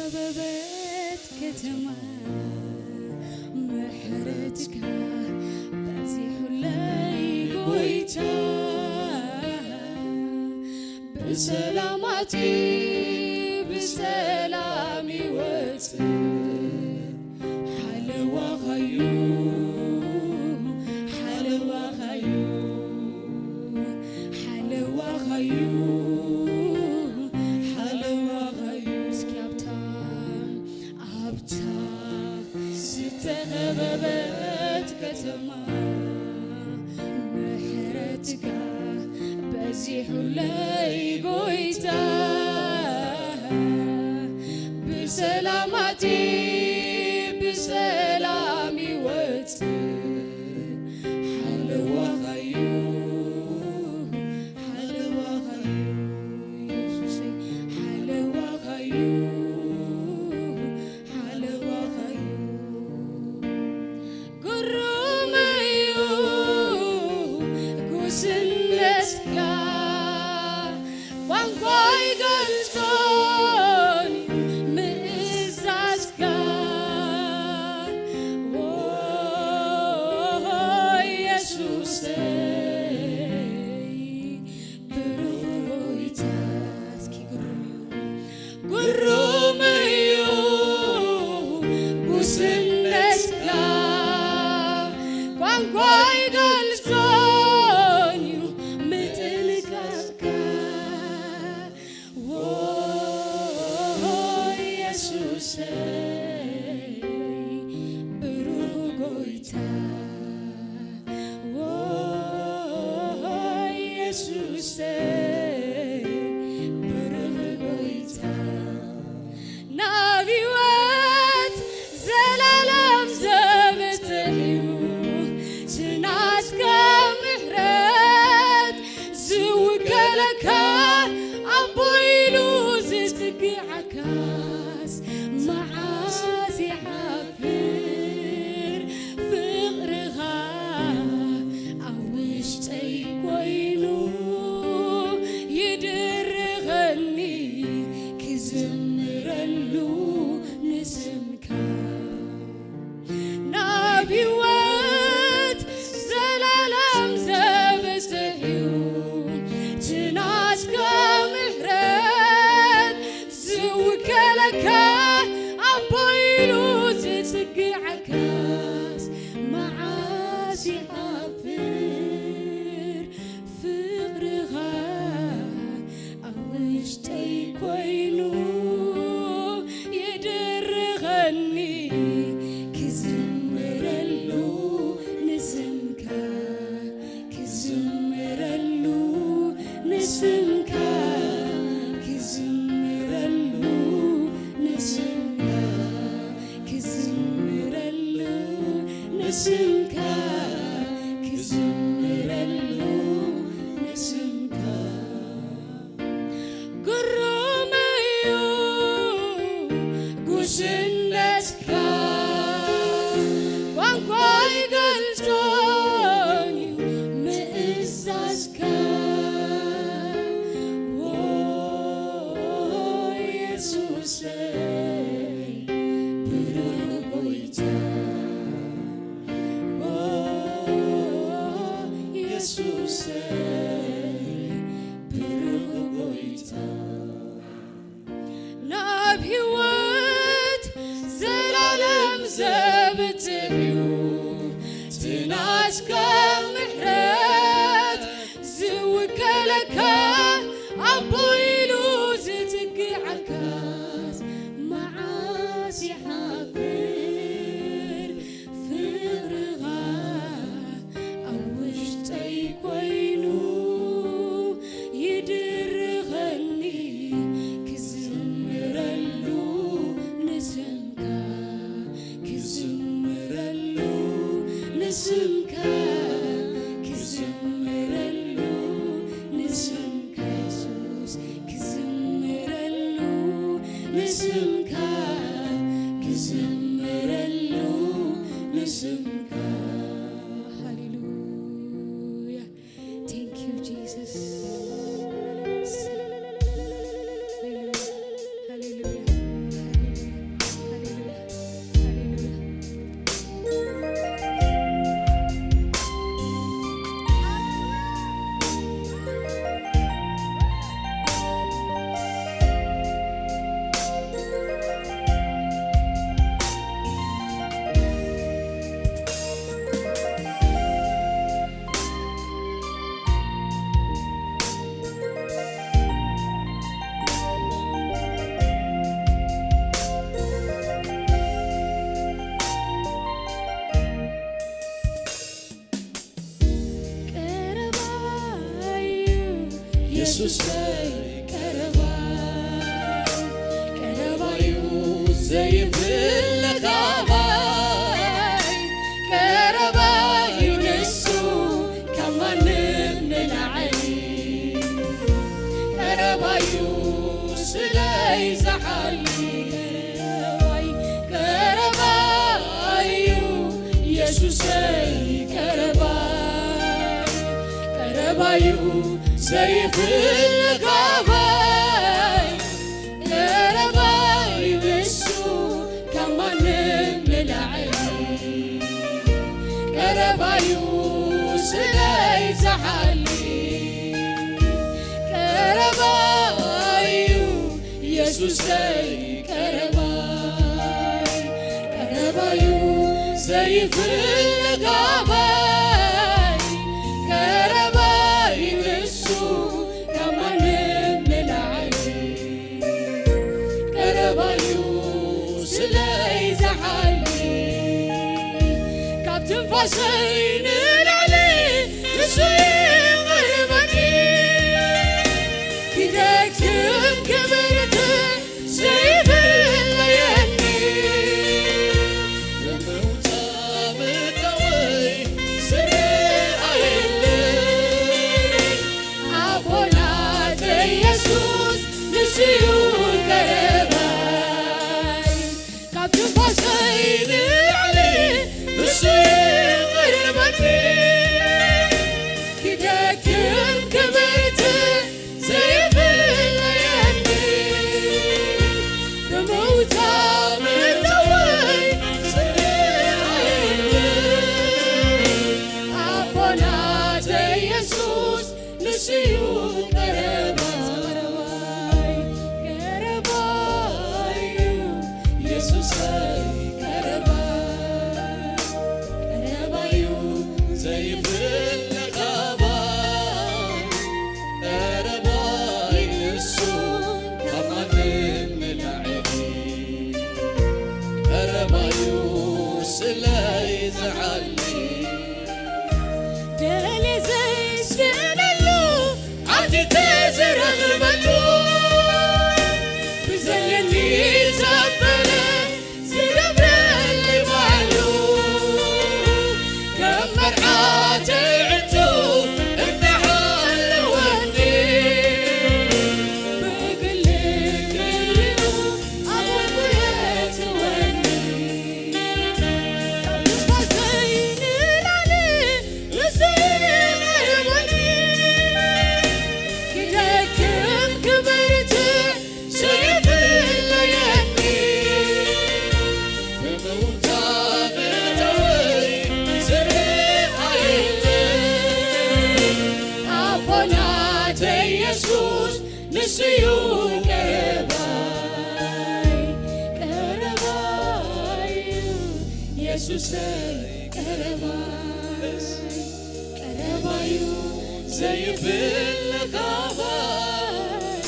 ستخببت كتما محرتك بزيح لي قويتا بسلامتي بسلامي وتر حلوة غيو حلوة غيو حلوة غيو حلوة غيو سكابتا أبتا ستغببت كتما محرتك بزيح لي قويتا بسلامتي بسلامي وتر حلوة غيو حلوة غيو يسوسي حلوة غيو حلوة غيو قرميو قوسنتك وانقوي قلتوني مئزازك يسوسي برويتاسكي قرميو قوسنتك وانقوي قلتوني متلقاك يسوسي بروغويتا يسوسي بروغويتا نبيوات زلالم زبتهيو سناتك محرات زوكلك أبويلو زتك عكاس معازي حفر فقرها أوشتي كوينو يدرغني كزمرلو نسمكا نبيوات زلالم زبستهيو جناسك محرات زوكلك أبويلو زتك عكاس معاسي حفر فقرها أوشتي كوينو يدرغني كزمرلو نسمكا كزمرلو نسمكا كزمرلو نسمكا كزمرلو نسمكا كزمرلو نسمكا قرميو قوسنتك وانقوي قلتوني مئزازك يسوسي بروغويتا يسوسي بروغويتا نبيوات زلالم زبتهيو تناسك محرات زوكلك أبويلو زتك عكاس معاسي حفر فقرها أوشتي كوينو يدرغني كزمرلو نسمكا كزمرلو نسمكا كزمرلو نسمكا يسوس كزمرلو نسمكا كزمرلو نسمكا هاليلويا Thank you Jesus Hallelujah Hallelujah ኢየሱሰይ ቀረባይ ቀረባዩ ዘይፍለኻባይ ቀረባዩ ንሱ ከማንም ንላዕሊ ቀረባዩ ስለይ ዝሓሊ ቀረባዩ ኢየሱሰይ ቀረባይ ቀረባዩ ዘይፍለኻባይ ቀረባዩ ንሱ ከማንም ንላዕሊ ቀረባዩ ስለይ ዝሓሊ ቀረባዩ ኢየሱሰይ ቀረባይ ቀረባዩ ዘይፍለኻባይ ቀረባዩ ንሱ ከማንም ንላዕሊ ቀረባዩ ስለይ ዝሓሊ ካብ ትንፋሰይ ንላዕሊ ንሱ ይቐርበኒ ክደክም ክብርት ዘይፍለየኒ ብምውታ ምእተወይ ዝረኣየኒ ኣቦናተ ኢየሱስ ንሱ እዩ ቀረባይ ካብ ትንፋሰይ ንላዕሊ ንሱ ይቐርበኒ ክደክም ክብርት ዘይፍለየኒ ብምውታ ምእተወይ ዝረኣየኒ ኣቦናተ ኢየሱስ ንሱ እዩ ቀረባይ ቀረባዩ ኢየሱሰይ ቀረባይ ቀረባዩ ዘይፍለኻባይ ቀረባይ ንሱ ከማንም ንላዕሊ ቀረባዩ ስለይ ዝሓሊ ደሌ ዘይስእነሉ ዓቲተ ዝረኽበሉ ብዘለኒ ዘበለ ዝገብረሊ ባዕሉ ከም መርዓተ ዕቱ እናሓለወኒ ብግልግልኡ ኣብኡ የትወኒ ትንፋሰይ ንላዕሊ ንሱ ይቐርበኒ ክደክም ክብርት ዘይፍለየኒ ብምውታ ምእተወይ ዝረኣየኒ ኣቦናተ ኢየሱስ ንሱ እዩ ቀረባይ ቀረባዩ ኢየሱሰይ ቀረባይ ቀረባዩ ዘይፍለኻባይ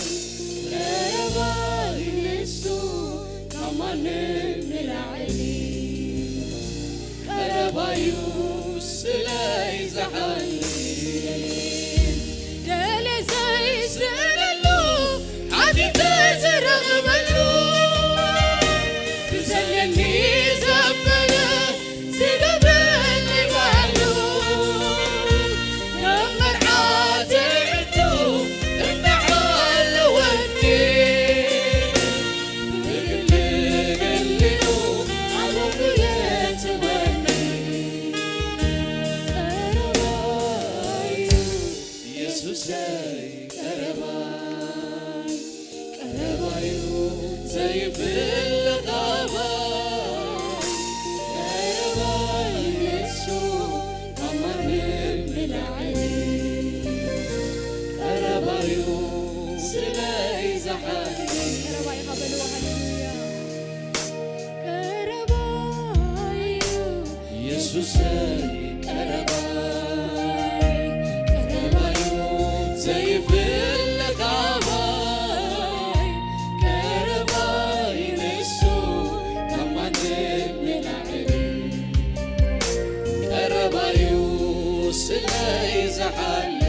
ቀረባዩ ንሱ ከማንም ንላዕሊ ቀረባዩ ስለይ ዝሓሊ ደሌ ዘይስእነሉ ዓቲተ ዝረኽበሉ ብዘለኒ ዘበለ ዝገብረሊ ባዕሉ ከም መርዓተ ዕቱ እናሓለወኒ ብግልግልኡ ኣብኡ የትወኒ ቀረባዩ ኢየሱሰይ ቀረባይ ቀረባዩ ዘይፍለኻባይ ቀረባዩ ንሱ ከማንም ንላዕሊ ቀረባዩ ስለይ ዝሓሊ ቀረባይ ሃሌሉያ ቀረባዩ ኢየሱሰይ ቀረባይ ቀረባዩ ዘይፍለኻባይ ቀረባዩ ንሱ ከማንም ንላዕሊ ቀረባዩ ስለይ ዝሓሊ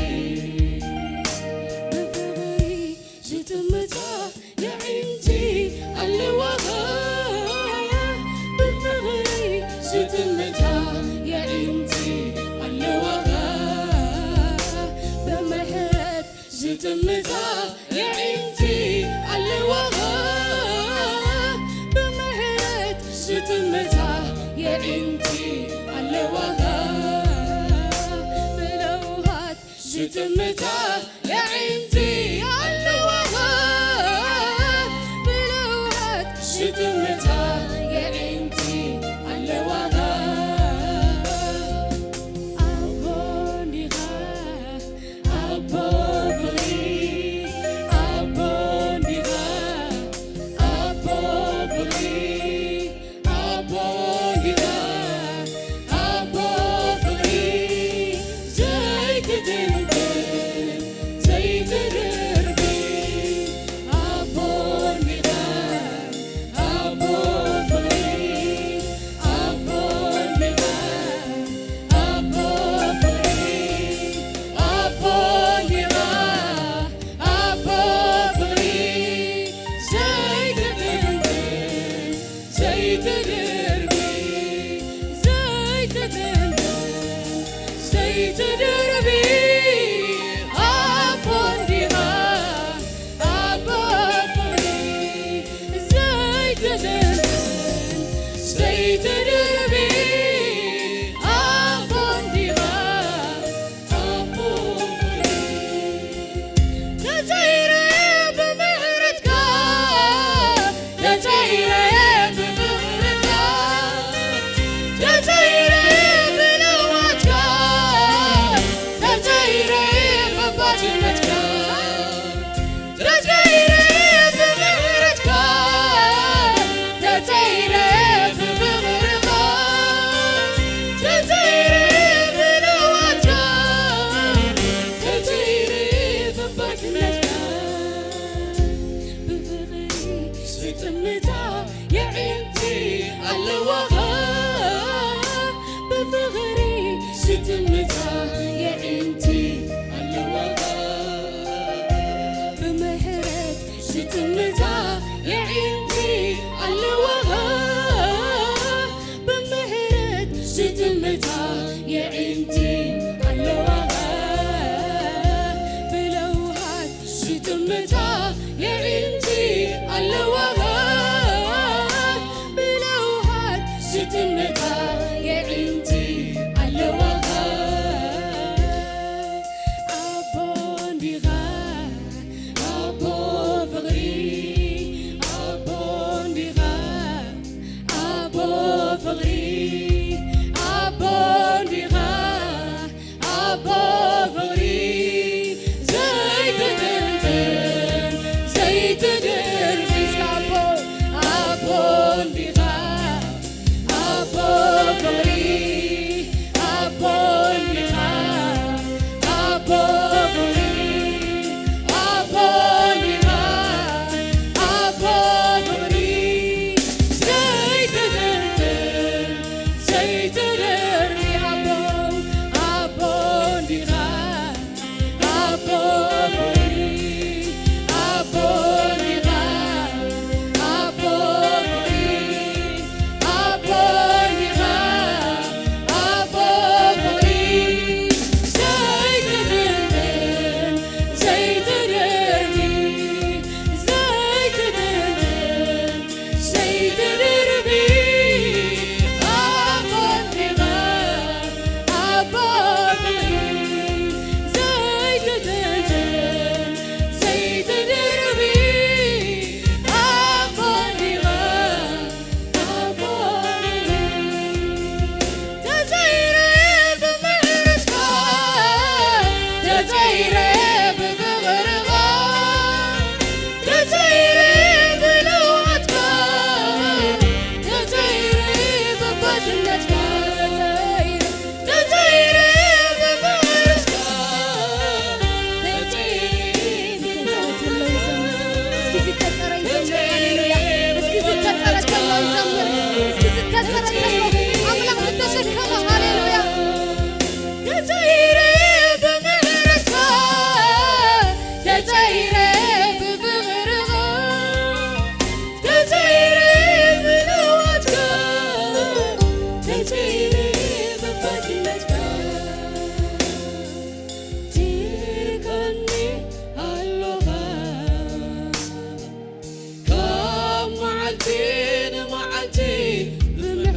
ستمتا يا عينتي اللواها بمهرت ستمتا يا عينتي اللواها بلوهات ستمتا يا عينتي اللواها بلوهات ستمتا يا عينتي اللواها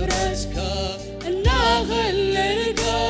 مغرسكا نغللكا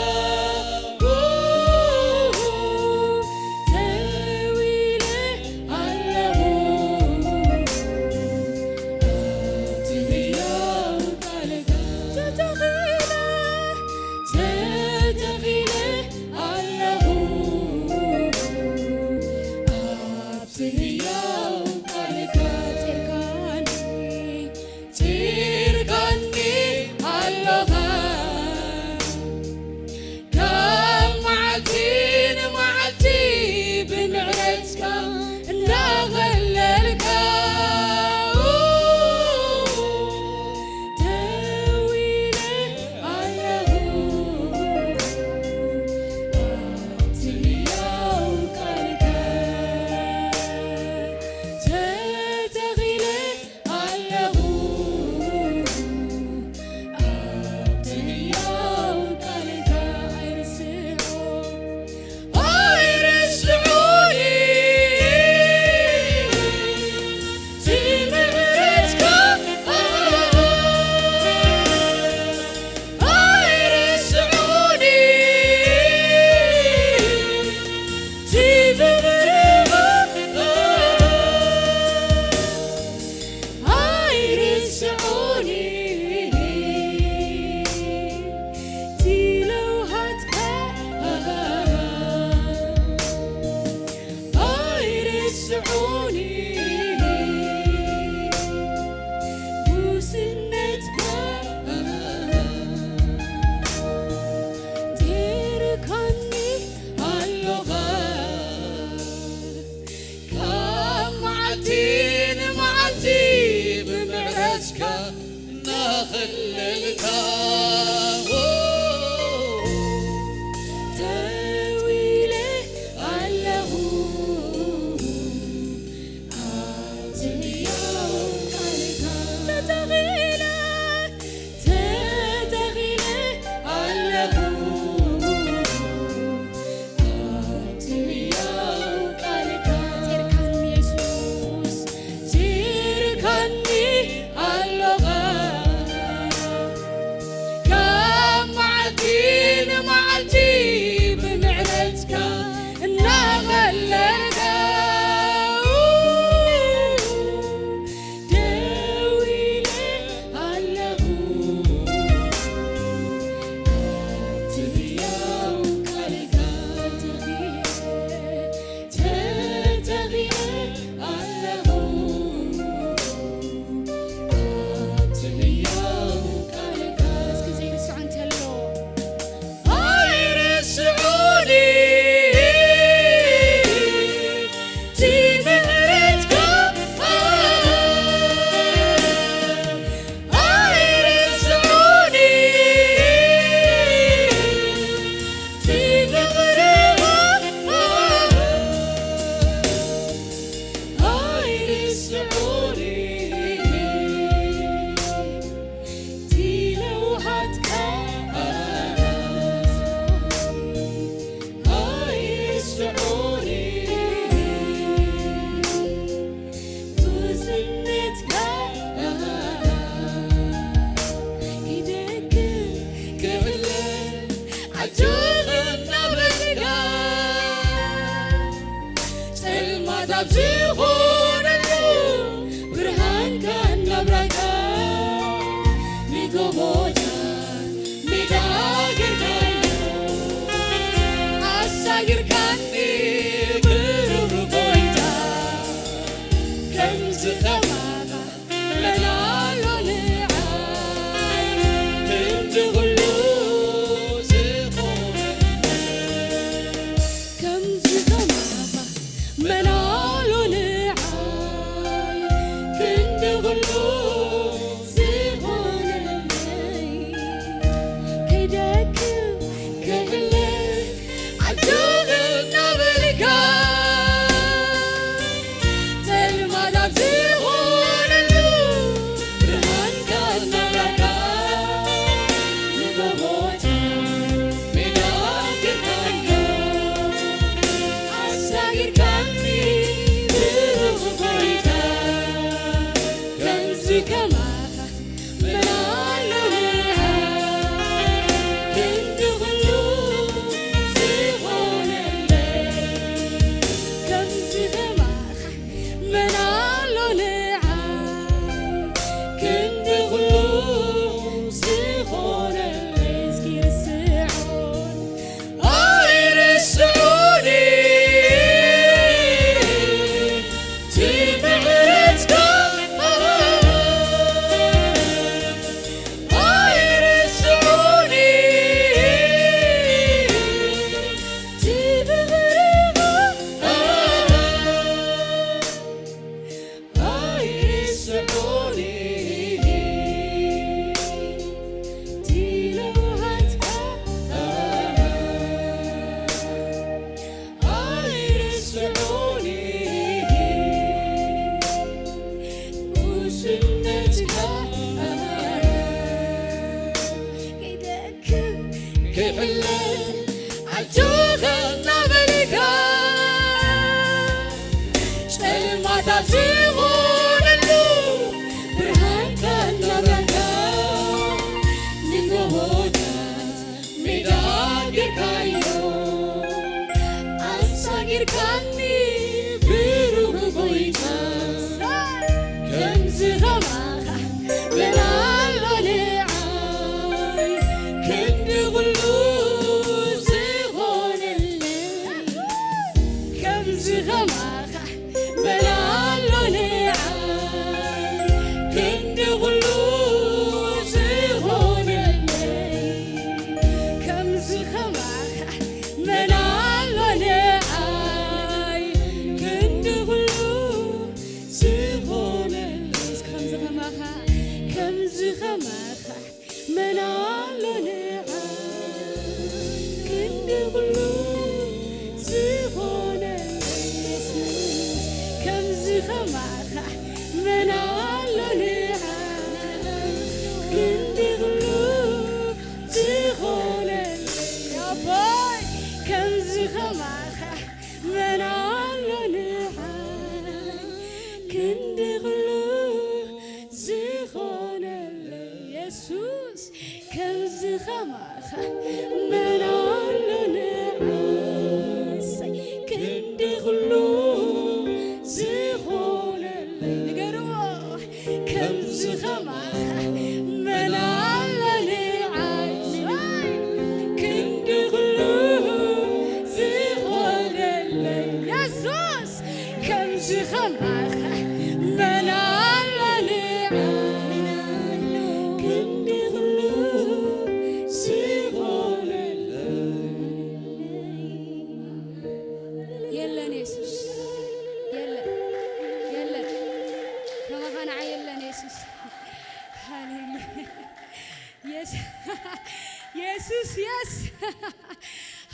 Jesus, yes.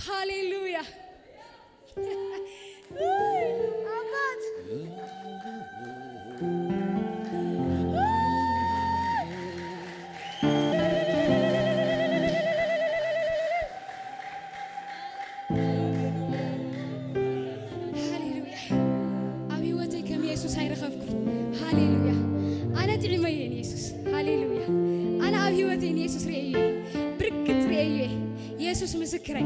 Hallelujah. مسكري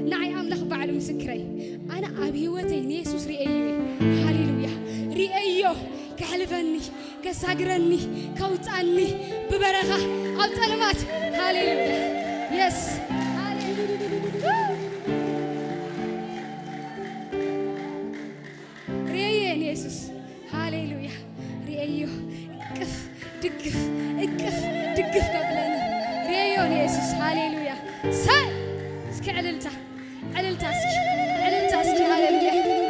نعي أملخ بعد مسكري أنا أبي وتين يسوع رئيه هاليلويا رئيه كحلفني كساجرني كوتاني ببركة أو تلمات هاليلويا يس رئيه يسوع هاليلويا رئيه كف دقف اكف دقف قبلني رئيه يسوع هاليلويا سال عللتا اسكي هاليلويا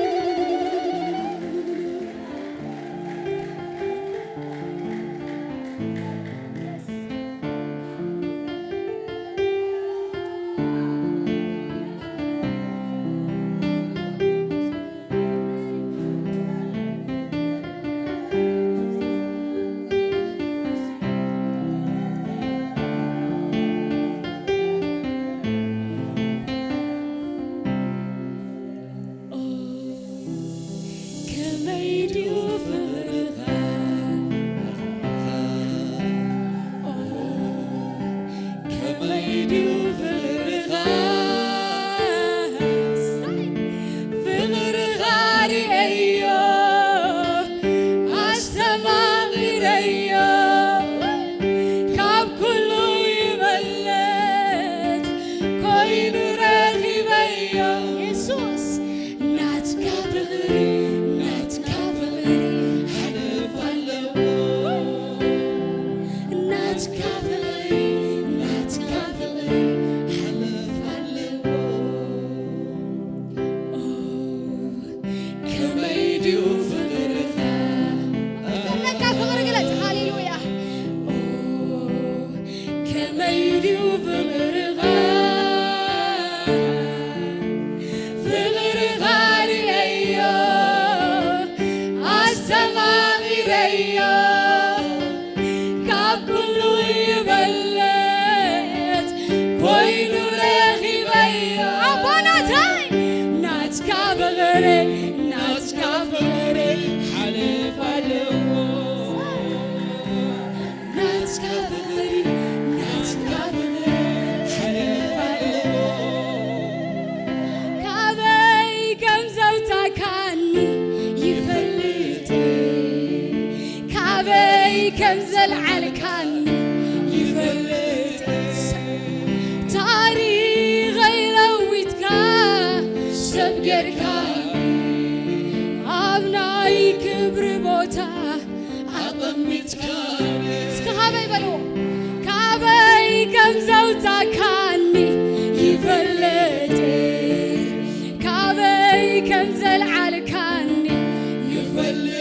كنزل علكان يفلت تاريخ يلويتك سبقرك أبناي كبر بوتا أضمتك سكابي بلو كابي كمزوتا كاني يفلت كابي كنزل علكاني يفلت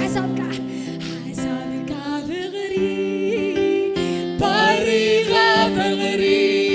حسابك بغري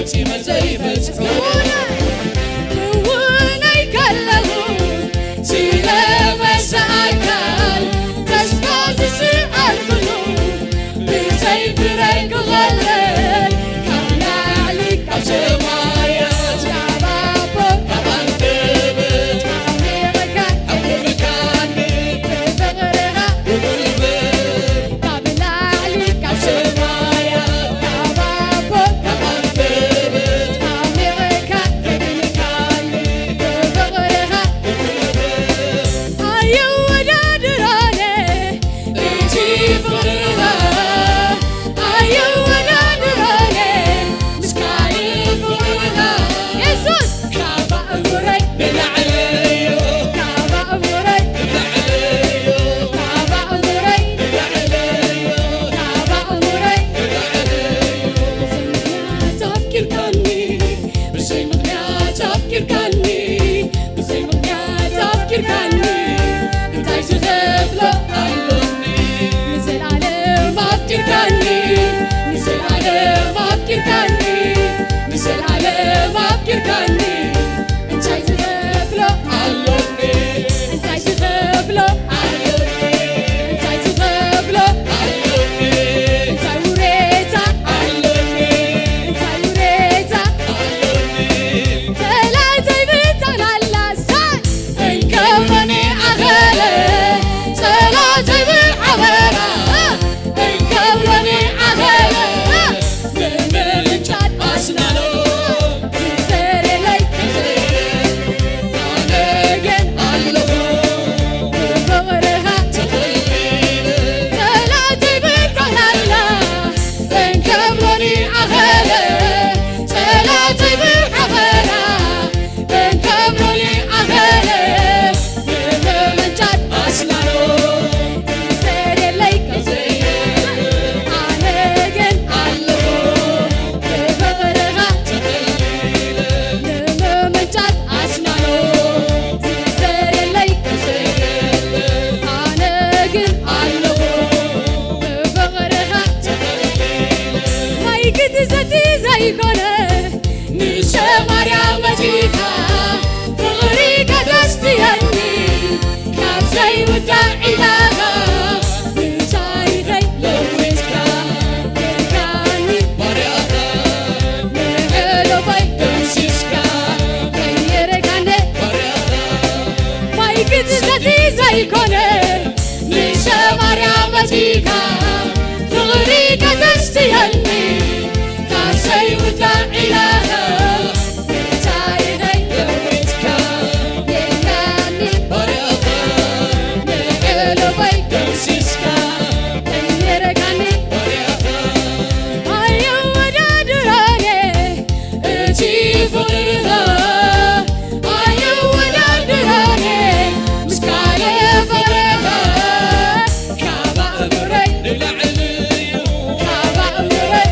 فسيما زي فسحونا وانا يكلمون سيلا مساكال تسمع سيئة الفنون بزي فريق غلل كمنا عليك سمايا شبابو كمان تبت أمريكا أبو مكاني بفغرها بالبيت كمنا عليك سمايا شبابو كمان تبت أمريكا مكاني بفغرها بالبيت أيوة نادراني بيجي فغرها أيوة نادراني مسكاي فغرها يسوس كابا أموري بالعليو كابا أموري بالعليو كابا أموري بالعليو كابا أموري بالعليو زي تفكير كاني بسي يا تفكير كاني زي ما تفكير كاني انت عايش غفلة علمني نزل على ما أفكر كاني نزل على ما أفكر كاني نزل على ما أفكر كاني أنت عايز غفلة علمني أنت عايز غفلة علمني أنت عايز غفلة علمني أنت وريتا علمني أنت وريتا علمني ثلاثة بيتنا على الساعة انكمني أغلى ثلاثة بالعبارة انكمني أغلى من جد أسنانو تسير لي أنا علمو بغرها تخليني ثلاثة بيتنا على انكمني أغلى ثلاثة بالعبارة انكمني أغلى من جد أسنانو تسير لي أنا جن علمو بغرها تخليني من جد أسنانو تسير لي أنا جن علمو بغرها تخليني ما يكتزتي زي كونه مشى مريم مجيكا بغريكا دستياني كاب زي وداعي لها مشاي غي لويتكا كاني مريضة مهلو بي تمسيسكا غير كاني مريضة ما يكتزتي زي كونه مشى مريم مجيكا بغريكا دستياني كاب زي وداعي لها مشاي غي لويتكا كاني مريضة مهلو بي تمسيسكا غير كاني مريضة أيوة نادراني أجي فغرها أيوة نادراني مسكاية فغرها كابا أموري بالعليو كابا أموري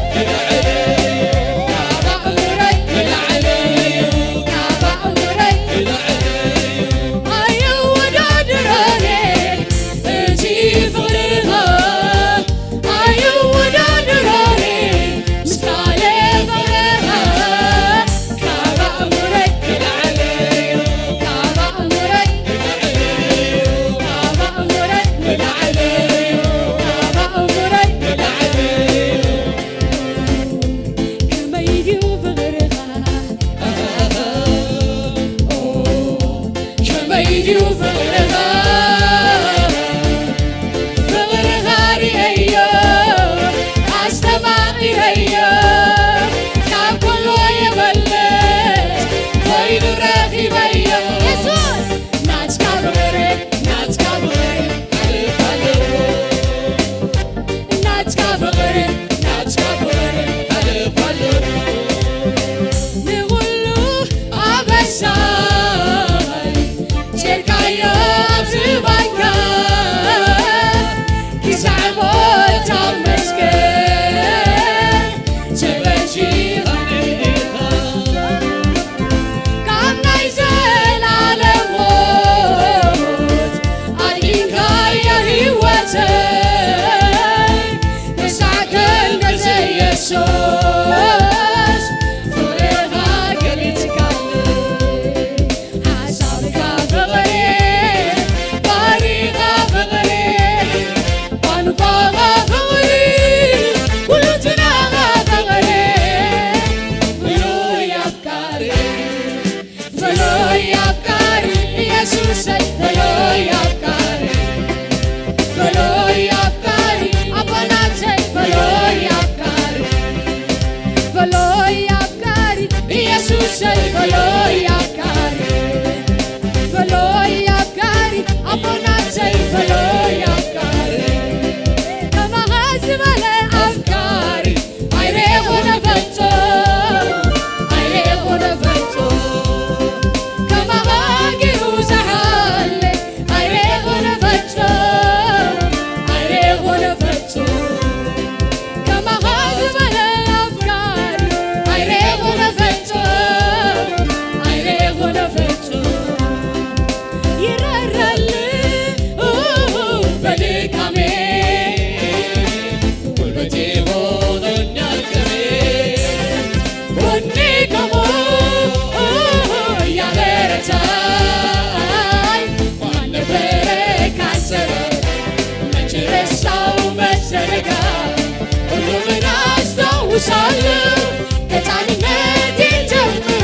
አስታውሳለሁ ከሕፃንነቴ ጀምሮ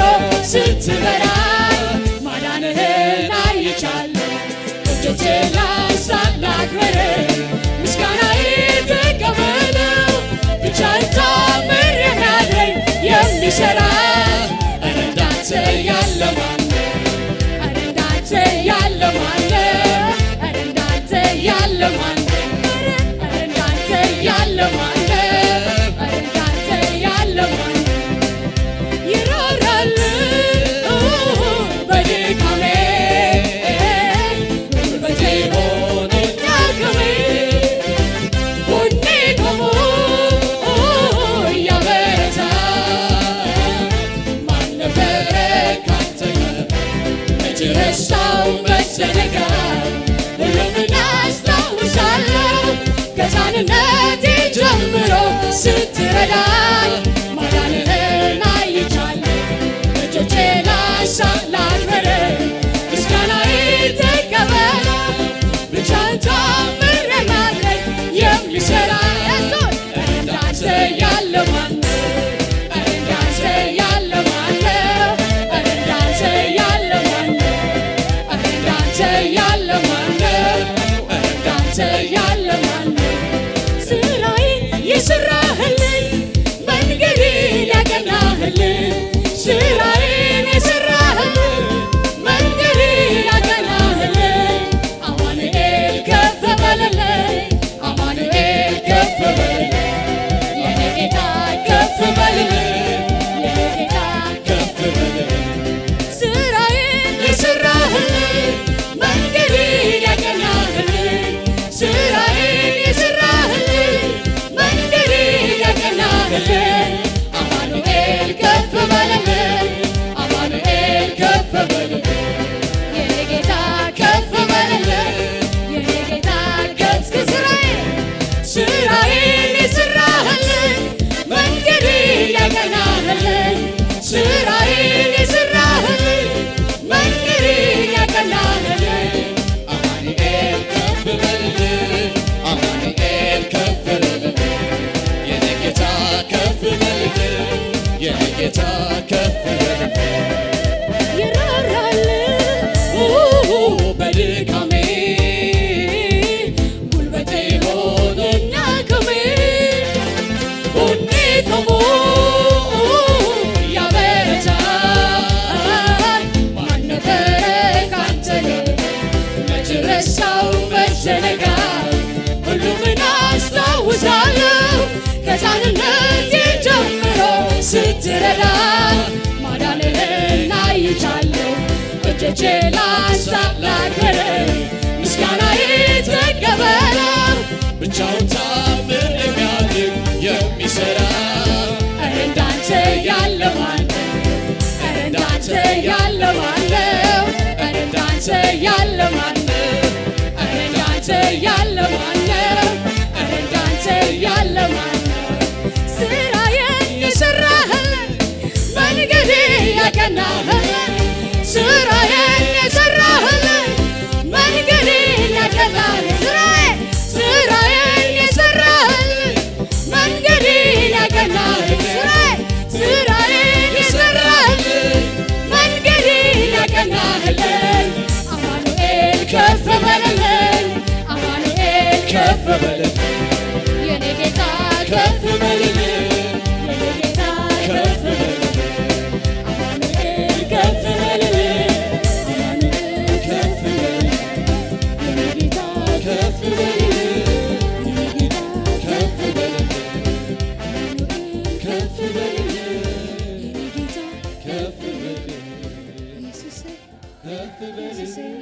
ስትመራኝ ማዳንህን አይቻለሁ። እጆቼን ላንሳ ላክብርህ ምስጋናዬ ተቀበለው ብቻህን ታምር የሚያደርግ የሚሠራ ኧረ እንዳንተ ያለ ማን ነው? ኧረ እንዳንተ ያለ ማን ነው? ኧረ እንዳንተ ያለ ማን ነው? ኧረ እንዳንተ ያለ ማን ነው? ኧረ እንዳንተ ያለ ማን ነው? ይራራል በድካሜ ጉልበቴ ሆኖኛል ክብሬ ጎኔ ቆሞ እያበረታ ማን ነበረ ካንተ ጋር መች ረሳው መች ዘነጋው ሁሉን አስታውሳለሁ ከሕፃንነቴ ጀምሮ ስትረዳኝ ማዳንህን አይቻለሁ። እጆቼን ላንሳ ላክብርህ ምስጋናዬ ተቀበለው ብቻህን ታምር የሚያደርግ የሚሠራ ኧረ እንዳንተ ያለ ማን ነው? ኧረ እንዳንተ ያለ ማን ነው? ኧረ እንዳንተ ያለ ማን ነው? ኧረ እንዳንተ ያለ ማን ነው? ኧረ እንዳንተ ያለ ማን ነው? ሥራዬን የሠራህልኝ መንገዴን ያቀናህልኝ ሥራዬን የሠራህልኝ መንገዴን ያቀናህልኝ አማኑኤል ከፍ በልልኝ አማኑኤል ከፍ በልልኝ የኔ ጌታ ከፍ በልልኝ የኔ ጌታ ከፍ በልልኝ ሥራዬን የሠራህልኝ መንገዴን ያቀናህልኝ ሥራዬን የሠራህልኝ መንገዴን ያቀናህልኝ አማኑኤል ከፍ በልልኝ አማኑኤል ከፍ በልልኝ የኔ ጌታ ከፍ በልልኝ የኔ ጌታ ከፍ ሥራዬን የሠራህልኝ መንገዴን ያቀናህልኝ ሥራዬን የሠራህልኝ መንገዴን ያቀናህልኝ አማኑኤል ከፍ በልልኝ አማኑኤል ከፍ በልልኝ የኔ ጌታ ከፍ በልልኝ የኔ ጌታ ከፍ በልልኝ ይራራል በድካሜ ጉልበቴ ሆኖኛል ክብሬ ጎኔ ቆሞ ያበረታኝ ማን ነበረ ካንተ ጋር መች ረሳው መች ዘነጋው ሁሉን አስታውሳለሁ ከሕፃንነቴ ጀምሮ ስትረዳኝ ማዳንህን አይቻለሁ። እጆቼን ላንሳ ላክብርህ ምስጋናዬ ተቀበለው ብቻውን ታምር የሚያደርግ የሚሠራ ኧረ እንዳንተ ያለ ማን ነው? ኧረ እንዳንተ ያለ ማን ነው? ኧረ እንዳንተ ያለ ማን ነው? ኧረ እንዳንተ ያለ ማን ነው? ኧረ እንዳንተ ያለ ማን ነው? ሥራዬን የሠራህልኝ መንገዴን ያቀናህልኝ ሥራዬን የሠራህልኝ መንገዴን ያቀናህልኝ ሥራዬን የሠራህልኝ መንገዴን ያቀናህልኝ ሥራዬን የሠራህልኝ መንገዴን ያቀናህልኝ አማኑኤል ከፍ በልልኝ አማኑኤል ከፍ በልልኝ የኔ ጌታ ከፍ በልልኝ የኔ ጌታ ከፍ በልልኝ አማኑኤል ከፍ በልልኝ አማኑኤል ከፍ በልልኝ የኔ ጌታ ከፍ በልልኝ የኔ ጌታ ከፍ በልልኝ አማኑኤል ከፍ በልልኝ የኔ ጌታ ከፍ በልልኝ ኢየሱሴ ከፍ በልልኝ